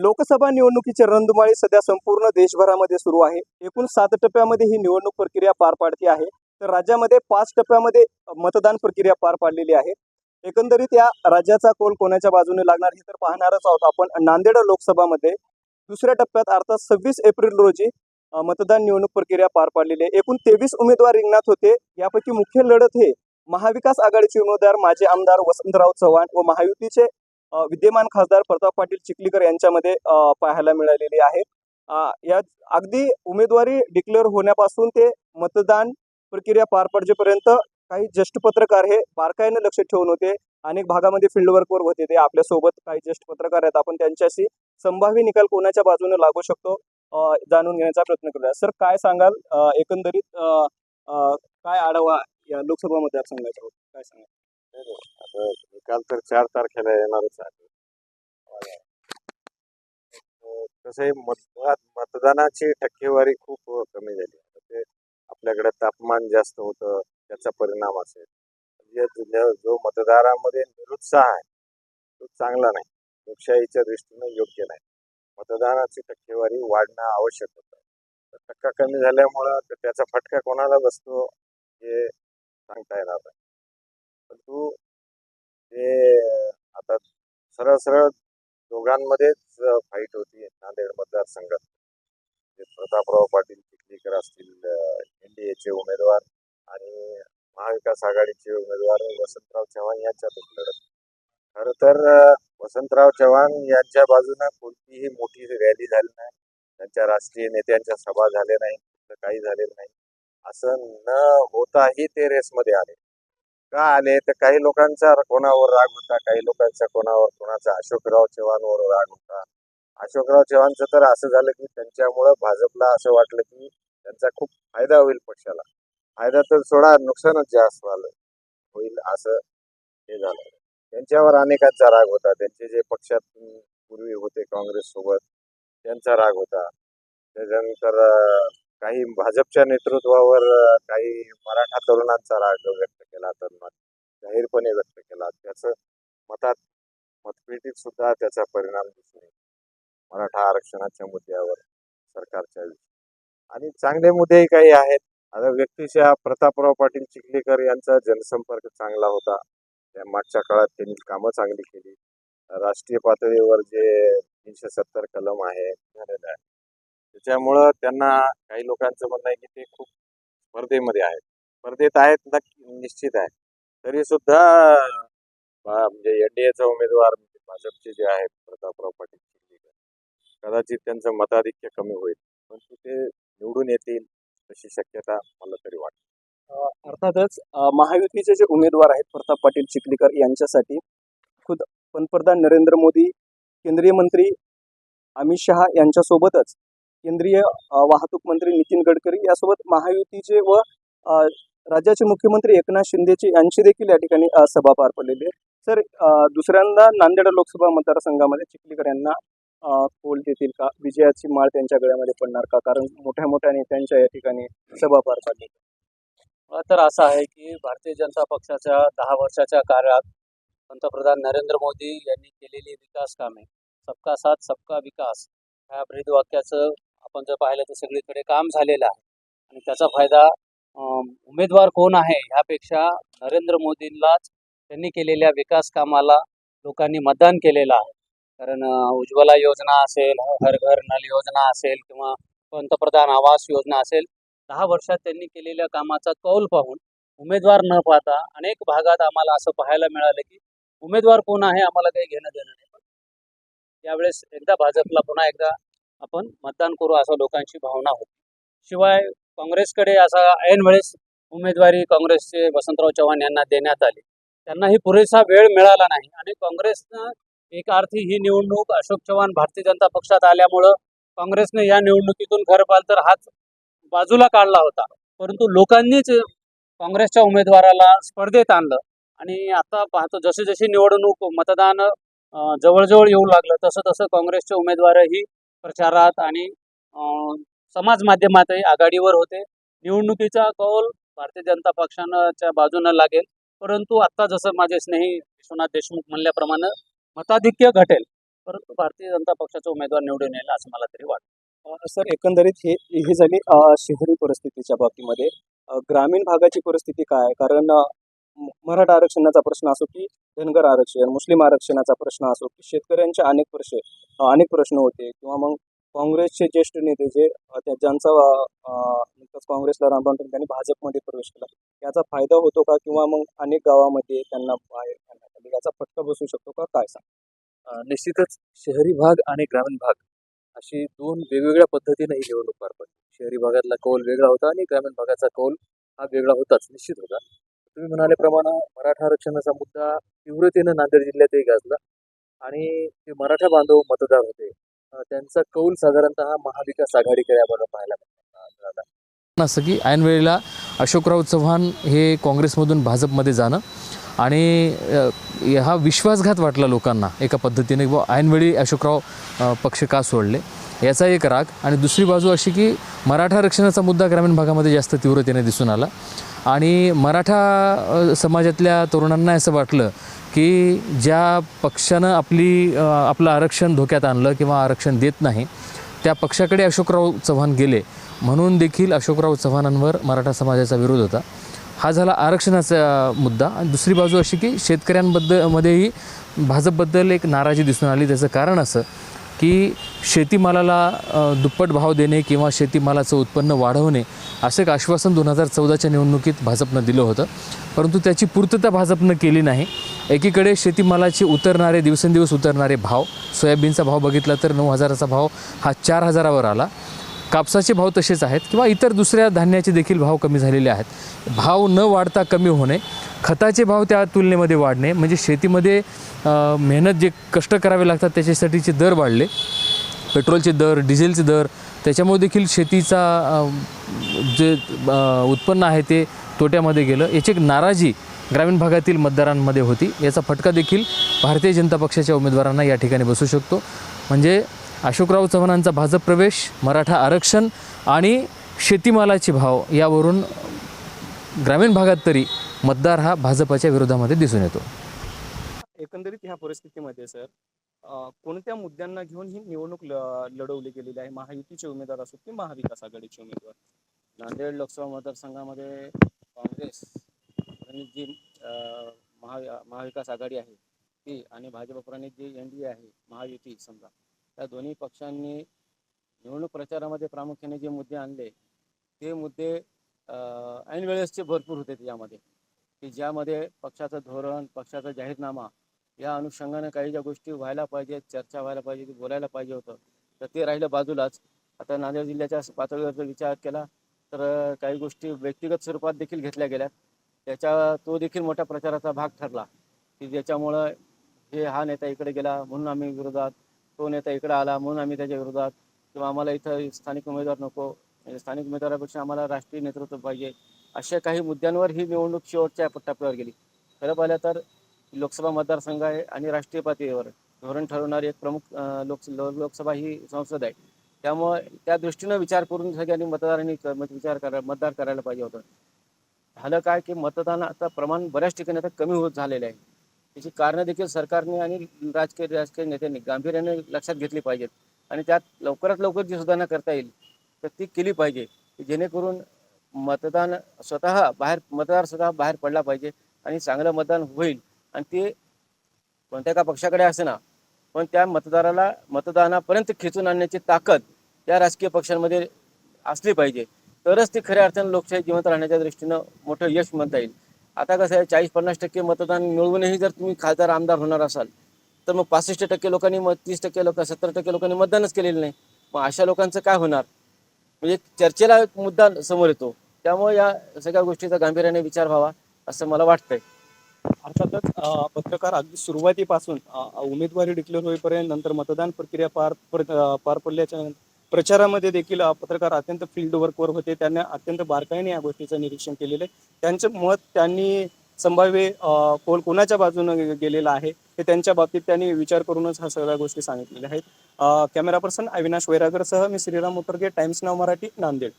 लोकसभा निवडणुकीची रणधुमाळी सध्या संपूर्ण देशभरामध्ये सुरू आहे. एकूण 7 टप्प्यामध्ये ही निवडणूक प्रक्रिया पार पाडते आहे. तर राज्यामध्ये 5 टप्प्यामध्ये मतदान प्रक्रिया पार पाडलेली आहे. एकंदरीत या राज्याचा कौल कोणाच्या बाजूने लागणार हे तर पाहणारच आहोत आपण. नांदेड लोकसभामध्ये दुसऱ्या टप्प्यात अर्थात 26 एप्रिल रोजी मतदान निवडणूक प्रक्रिया पार पाडलेली आहे. एकूण 23 उमेदवार रिंगणात होते. यापैकी मुख्य लढत हे महाविकास आघाडीचे उमेदवार माजी आमदार वसंतराव चव्हाण व महायुतीचे विद्यमान खासदार प्रताप पाटील चिखलीकर यांच्यामध्ये पाहायला मिळालेली आहे. यात अगदी उमेदवारी डिक्लेअर होण्यापासून ते मतदान प्रक्रिया पार पडेपर्यंत काही ज्येष्ठ पत्रकार हे बारकाईने लक्ष ठेवून होते. अनेक भागामध्ये फील्ड वर्कवर होते. ते आपल्यासोबत काही ज्येष्ठ पत्रकार आहेत. आपण त्यांच्याशी संभाव्य निकाल कोणाच्या बाजूने लागू शकतो जाणून घेण्याचा प्रयत्न करूया. सर, काय सांगाल एकंदरीत काय आढावा या लोकसभा मतदारसंघाचा काय सांगाल? आता निकाल तर 4 तारखेला येणारच आहे. कसं आहे, मतदानाची टक्केवारी खूप कमी झाली. ते आपल्याकडे तापमान जास्त होतं, त्याचा परिणाम असेल. म्हणजे जो मतदारामध्ये निरुत्साह आहे तो चांगला नाही, लोकशाहीच्या दृष्टीने योग्य नाही. मतदानाची टक्केवारी वाढणं आवश्यक होतं. टक्का कमी झाल्यामुळं त्याचा फटका कोणाला बसतो हे सांगता येणार नाही. परंतु ते आता सरळ सरळ दोघांमध्येच फाईट होती नांदेड मतदारसंघात. प्रतापराव पाटील चिखलीकर असतील NDAचे उमेदवार आणि महाविकास आघाडीचे उमेदवार वसंतराव चव्हाण यांच्यातच लढत. खरं तर वसंतराव चव्हाण यांच्या बाजूने कोणतीही मोठी रॅली झाली नाही, त्यांच्या राष्ट्रीय नेत्यांच्या सभा झाल्या नाही, काही झालेलं नाही. असं न होताही ते रेसमध्ये आले. का आले तर काही लोकांचा कोणावर राग होता, काही लोकांचा कोणाचा अशोकराव चव्हाणवर राग होता. अशोकराव चव्हाणचं तर असं झालं की त्यांच्यामुळं भाजपला असं वाटलं की त्यांचा खूप फायदा होईल पक्षाला. फायदा तर सोडा, नुकसानच जास्त होईल असं हे झालं. त्यांच्यावर अनेकांचा राग होता. त्यांचे जे पक्षात पूर्वी होते काँग्रेस सोबत त्यांचा राग होता. त्याच्यानंतर काही भाजपच्या नेतृत्वावर काही मराठा तरुणांचा राग व्यक्त केला, तरुणांनी जाहीरपणे व्यक्त केला. त्याचं मतपेटीत सुद्धा त्याचा परिणाम दिसून येतो. मराठा आरक्षणाच्या मुद्द्यावर सरकारच्या आणि चांगले मुद्देही काही आहेत. आता व्यक्तिशः प्रतापराव पाटील चिखलीकर यांचा जनसंपर्क चांगला होता. त्या मागच्या काळात त्यांनी कामं चांगली केली. राष्ट्रीय पातळीवर जे 370 कलम आहे झालेलं आहे, त्याच्यामुळं त्यांना काही लोकांचं म्हणणं आहे की ते खूप स्पर्धेमध्ये आहेत. स्पर्धेत आहेत नक्की, निश्चित आहे. तरी सुद्धा म्हणजे NDAचा उमेदवार भाजपचे जे आहेत प्रतापराव पाटील चिखलीकर, कदाचित त्यांचं मताधिक्य कमी होईल, परंतु ते निवडून येतील अशी शक्यता मला तरी वाटते. अर्थातच महायुतीचे जे उमेदवार आहेत प्रताप पाटील चिखलीकर यांच्यासाठी खुद पंतप्रधान नरेंद्र मोदी, केंद्रीय मंत्री अमित शहा यांच्यासोबतच केंद्रीय वाहतूक मंत्री नितीन गडकरी यासोबत महायुतीचे व राज्याचे मुख्यमंत्री एकनाथ शिंदेचे यांची देखील या ठिकाणी सभा पार पडलेली आहे. सर, दुसऱ्यांदा नांदेड लोकसभा मतदारसंघामध्ये चिखलीकर यांना कौल देतील का? विजयाची माळ त्यांच्या गळ्यामध्ये पडणार का? कारण मोठ्या मोठ्या नेत्यांच्या या ठिकाणी सभा पार पडली. तर असं आहे की भारतीय जनता पक्षाच्या 10 वर्षाच्या काळात पंतप्रधान नरेंद्र मोदी यांनी केलेली विकास कामे, सबका साथ सबका विकास ह्या ब्रीदवाक्याचं आपण जर पाहिलं तर सगळीकडे काम झालेलं आहे. आणि त्याचा फायदा उमेदवार कोण आहे ह्यापेक्षा नरेंद्र मोदींलाच त्यांनी केलेल्या विकास कामाला लोकांनी मतदान केलेलं आहे. कारण उज्ज्वला योजना असेल, हर घर नल योजना असेल किंवा पंतप्रधान आवास योजना असेल, 10 वर्षात त्यांनी केलेल्या कामाचा कौल पाहून उमेदवार न पाहता अनेक भागात आम्हाला असं पाहायला मिळालं की उमेदवार कोण आहे आम्हाला काही घेणं देणं नाही, पण यावेळेस एकदा भाजपला पुन्हा एकदा आपण मतदान करू असं लोकांची भावना होती. शिवाय काँग्रेसकडे असा ऐन वेळेस उमेदवारी काँग्रेसचे वसंतराव चव्हाण यांना देण्यात आली. त्यांनाही पुरेसा वेळ मिळाला नाही आणि काँग्रेसनं एका अर्थी ही निवडणूक अशोक चव्हाण भारतीय जनता पक्षात आल्यामुळं काँग्रेसने या निवडणुकीतून खरं पाहिलं तर हात बाजूला काढला होता. परंतु लोकांनीच काँग्रेसच्या उमेदवाराला स्पर्धेत आणलं आणि आता पाहतो जशी जशी निवडणूक मतदान जवळजवळ येऊ लागलं तसं तसं काँग्रेसचे उमेदवारही प्रचारात आणि समाज माध्यमातही आघाडीवर होते. निवडणुकीचा कौल भारतीय जनता पक्षाच्या बाजूनं लागेल, परंतु आत्ता जसं माझे स्नेही विश्वनाथ देशमुख म्हणल्याप्रमाणे मताधिक्य घटेल, परंतु भारतीय जनता पक्षाचा उमेदवार निवडून येईल असं मला तरी वाटतं. सर, एकंदरीत ही झाली शहरी परिस्थितीच्या बाबतीमध्ये. ग्रामीण भागाची परिस्थिती काय आहे? कारण मराठा आरक्षणाचा प्रश्न असो की धनगर आरक्षण, मुस्लिम आरक्षणाचा प्रश्न असो की शेतकऱ्यांचे अनेक प्रश्न होते, किंवा मग काँग्रेसचे ज्येष्ठ नेते जे ज्यांचा नुकताच काँग्रेसला रामराम त्यांनी भाजपमध्ये प्रवेश केला, याचा फायदा होतो का? किंवा मग अनेक गावामध्ये त्यांना बाहेर काढण्यात आले, याचा फटका बसू शकतो का? काय सांग? निश्चितच शहरी भाग आणि ग्रामीण भाग अशी दोन वेगवेगळ्या पद्धतीने ही निवडणूक पार पडली. शहरी भागातला कौल वेगळा होता आणि ग्रामीण भागाचा कौल हा वेगळा होताच, निश्चित होता. तुम्ही म्हणाल्याप्रमाणे मराठा आरक्षणाचा मुद्दा तीव्रतेनं नांदेड जिल्ह्यातही गाजला आणि ते मराठा बांधव मतदार होते. त्यांचा कौल साधारणतः महाविकास आघाडीकडे आम्हाला पाहायला मिळाला. असं की ऐन वेळेला अशोकराव चव्हाण हे काँग्रेसमधून भाजपमध्ये जाणं आणि हा विश्वासघात वाटला लोकांना एका पद्धतीने, व ऐनवेळी अशोकराव पक्ष का सोडले याचा एक राग. आणि दुसरी बाजू अशी की मराठा आरक्षणाचा मुद्दा ग्रामीण भागामध्ये जास्त तीव्रतेने दिसून आला आणि मराठा समाजातल्या तरुणांना असं वाटलं की ज्या पक्षानं आपलं आरक्षण धोक्यात आणलं किंवा आरक्षण देत नाही त्या पक्षाकडे अशोकराव चव्हाण गेले, म्हणून देखील अशोकराव चव्हाणांवर मराठा समाजाचा विरोध होता. हा झाला आरक्षणाचा मुद्दा. आणि दुसरी बाजू अशी की मध्येही भाजपबद्दल एक नाराजी दिसून आली. त्याचं कारण असं की शेतीमालाला दुप्पट भाव देणे किंवा शेतीमालाचं उत्पन्न वाढवणे असं एक आश्वासन 2014च्या निवडणुकीत भाजपनं दिलं होतं, परंतु त्याची पूर्तता भाजपनं केली नाही. एकीकडे शेतीमालाचे दिवसेंदिवस उतरणारे भाव, सोयाबीनचा भाव बघितला तर 9,000चा भाव हा 4,000वर आला. कापसाचे भाव तसेच आहेत किंवा इतर दुसऱ्या धान्याचे देखील भाव कमी झालेले आहेत. भाव न वाढता कमी होणे, खताचे भाव त्या तुलनेमध्ये वाढणे, म्हणजे शेतीमध्ये मेहनत जे कष्ट करावे लागतात त्याच्यासाठीचे दर वाढले, पेट्रोलचे दर, डिझेलचे दर, त्याच्यामुळे देखील शेतीचा जे उत्पन्न आहे ते तोट्यामध्ये गेलं. याची एक नाराजी ग्रामीण भागातील मतदारांमध्ये होती. याचा फटका देखील भारतीय जनता पक्षाच्या उमेदवारांना या ठिकाणी बसू शकतो. म्हणजे अशोकराव चव्हाणांचा भाजप प्रवेश, मराठा आरक्षण आणि शेतीमालाचे भाव यावरून ग्रामीण भागात तरी मतदार हा भाजपच्या विरोधामध्ये दिसून येतो. एकंदरीत ह्या परिस्थितीमध्ये सर, कोणत्या मुद्द्यांना घेऊन ही निवडणूक लढवली गेलेली आहे? महायुतीचे उमेदवार असो की महाविकास आघाडीचे उमेदवार? नांदेड लोकसभा मतदारसंघामध्ये काँग्रेस आणि जी महाविकास आघाडी आहे ती आणि भाजपप्रणित जी NDA आहे महायुती समजा, त्या दोन्ही पक्षांनी निवडणूक प्रचारामध्ये प्रामुख्याने जे मुद्दे आणले ते मुद्दे ऐन वेळेसचे भरपूर होते त्यामध्ये, की ज्यामध्ये पक्षाचं धोरण, पक्षाचा जाहीरनामा या अनुषंगाने काही ज्या गोष्टी व्हायला पाहिजेत, चर्चा व्हायला पाहिजे, ते बोलायला पाहिजे होतं, तर ते राहिलं बाजूलाच. आता नांदेड जिल्ह्याच्या पातळीवर जर विचार केला तर काही गोष्टी व्यक्तिगत स्वरूपात देखील घेतल्या गेल्या. तो देखील मोठ्या प्रचाराचा भाग ठरला, की ज्याच्यामुळं हा नेता इकडे गेला म्हणून आम्ही विरोधात, तो नेता इकडे आला म्हणून आम्ही त्याच्या विरोधात, किंवा आम्हाला इथं स्थानिक उमेदवार नको, म्हणजे स्थानिक उमेदवारापेक्षा आम्हाला राष्ट्रीय नेतृत्व पाहिजे, अशा काही मुद्द्यांवर ही निवडणूक शेवटच्या टप्प्यावर गेली. खरं पाहिलं तर लोकसभा मतदारसंघ आहे आणि राष्ट्रीय पातळीवर धोरण ठरवणारी एक प्रमुख लोकसभा ही संसद आहे. त्यामुळे त्या दृष्टीनं विचार करून सगळ्यांनी मतदारांनी मतदार करायला पाहिजे होतं. झालं काय की मतदानाचं प्रमाण बऱ्याच ठिकाणी आता कमी होत झालेलं आहे. त्याची कारणं देखील सरकारने आणि राजकीय नेत्यांनी गांभीर्याने लक्षात घेतली पाहिजेत आणि त्यात लवकरात लवकर जी सुधारणा करता येईल तर ती केली पाहिजे, जेणेकरून मतदार स्वतः बाहेर पडला पाहिजे आणि चांगलं मतदान होईल. आणि ते कोणत्या का पक्षाकडे असेना, पण त्या मतदानापर्यंत खेचून आणण्याची ताकद त्या राजकीय पक्षांमध्ये असली पाहिजे, तरच ते खऱ्या अर्थानं लोकशाही जिवंत राहण्याच्या दृष्टीनं मोठं यश म्हणता येईल. आता कसं आहे, 40-50% मतदान मिळवूनही जर तुम्ही खासदार आमदार होणार असाल तर मग 65% लोकांनी 30% लोक 70% लोकांनी मतदानच केलेलं नाही. मग अशा लोकांचं काय होणार? म्हणजे चर्चेला एक मुद्दा समोर येतो. त्यामुळे या सगळ्या गोष्टीचा गांभीर्याने विचार व्हावा असं मला वाटतंय. अर्थातच पत्रकार अगदी सुरुवातीपासून उमेदवारी डिक्लेअर होईपर्यंत, नंतर मतदान प्रक्रिया पार पडल्याच्या प्रचारामध्ये देखील पत्रकार अत्यंत फील्ड वर्कवर होते. त्यांनी अत्यंत बारकाईने या गोष्टीचं निरीक्षण केलेलं आहे. त्यांचं मत, त्यांनी संभाव्य कोल कोणाच्या बाजूने गेलेला आहे हे त्यांच्या बाबतीत त्यांनी विचार करूनच ह्या सगळ्या गोष्टी सांगितलेल्या आहेत. कॅमेरा पर्सन अविनाश वैरागरसह मी श्रीराम मोटरगे, टाइम्स नाव मराठी, नांदेड.